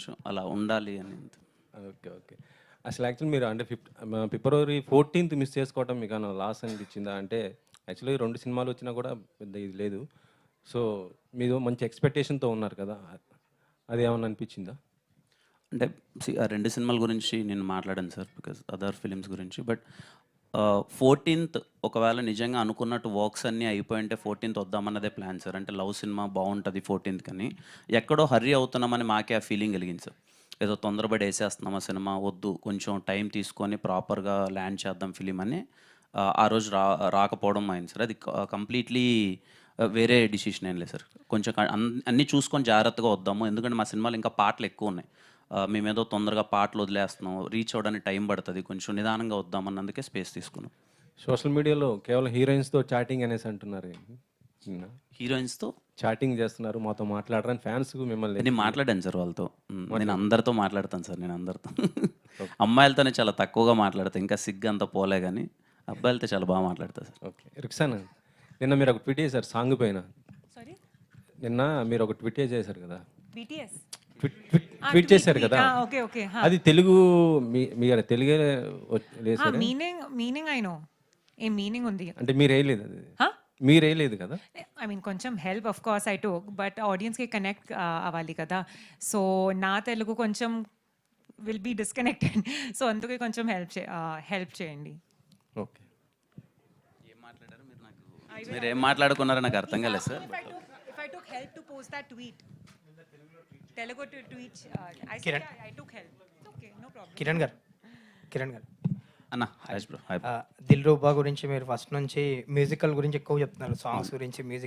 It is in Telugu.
కొంచెం అలా ఉండాలి అని. ఓకే. ఓకే. అసలు యాక్చువల్లీ మీరు అంటే ఫిబ్రవరి 14థ్ మిస్ చేసుకోవటం మీకేమన్నా లాస్ అనిపించిందా? అంటే యాక్చువల్లీ 2 సినిమాలు వచ్చినా కూడా పెద్ద ఇది లేదు. సో, మీరు మంచి ఎక్స్‌పెక్టేషన్‌తో ఉన్నారు కదా! అదేమన్నా అనిపించిందా? అంటే ఆ 2 సినిమాల గురించి నేను మాట్లాడాను సార్. బికాజ్ అదర్ ఫిలిమ్స్ గురించి. బట్ 14థ్ ఒకవేళ నిజంగా అనుకున్నట్టు వర్క్స్ అన్నీ అయిపోయుంటే 14థ్ వద్దామన్నదే ప్లాన్ సార్. అంటే లవ్ సినిమా బావుంటది 14థ్ కని. ఎక్కడో హర్రీ అవుతున్నామని మాకే ఆ ఫీలింగ్ కలిగింది సార్. ఏదో తొందరపడి యేసేస్తున్నాం ఆ సినిమా వద్దు. కొంచెం టైం తీసుకొని ప్రాపర్‌గా ల్యాండ్ చేద్దాం ఫిలిం అని ఆ రోజు రాకపోవడం అయింది సార్. అది కంప్లీట్‌లీ వేరే డిసిషన్ ఏం లేదు సార్. కొంచెం అన్నీ చూసుకొని జాగ్రత్తగా వద్దాము. ఎందుకంటే మా సినిమాలో ఇంకా పాటలెక్కువున్నాయి. మేమేదో తొందరగా పాటలు వదిలేస్తున్నాం. రీచ్ అవ్వడానికి టైం పడతది. కొంచెం నిదానంగా వద్దామన్నందుకే స్పేస్ తీసుకున్నాం. సోషల్ మీడియాలో కేవలం హీరోయిన్స్‌తో చాటింగ్ అనేసి అంటున్నారు. నిన్న హీరోయిన్స్‌తో చాటింగ్ చేస్తున్నారు, మాతో మాట్లాడరని ఫ్యాన్స్ మిమ్మల్ని నేను మాట్లాడాను సార్ వాళ్ళతో. నేను మాట్లాడారు. అందరితో మాట్లాడతాను సార్ నేను అందరితో. ఓకే. అమ్మాయిలతోనే చాలా తక్కువగా మాట్లాడతా. ఇంకా సిగ్గు అంత పోలే గానీ, అబ్బాయిలతో చాలా బాగా మాట్లాడతా సార్. ఓకే. రుక్సానా, నిన్న మీరు ఒక ట్వీట్ చేశారు సాంగ్ పైన. సారీ నిన్న మీరు ఒక ట్వీట్ చేశారు కదా! బీటీఎస్ ట్వీట్ చేశారు కదా! ఓకే ఓకే అది తెలుగు మీరు తెలుగే లేసారా? Meaning I know a meaning ఉంది అంటే మీరేయలేదు అది. మీరేయలేదు కదా! ఐ మీన్ కొంచెం help of course I took but ఆడియన్స్కి కనెక్ట్ అవ్వాలి కదా సో నా తెలుగు కొంచెం విల్ బీ డిస్కనెక్టెడ్ సో అందుకే కొంచెం హెల్ప్ చేయండి ఓకే. ఏం మాట్లాడారో మీరు నాకు మీరు ఏం మాట్లాడుకున్నారో నాకు అర్థం కాలేదు sir. If I took help to post that tweet, Telugu tweet, I Kiran. said I took help. Okay, no problem. Kiran గారు అన్న రాజ్ బ్రో హాయ్. దిల్ రూబా గురించి మీరు ఫస్ట్ నుంచి మ్యూజికల్ గురించి ఎక్కువ చెప్తున్నారు, సాంగ్స్ గురించి, మ్యూజిక్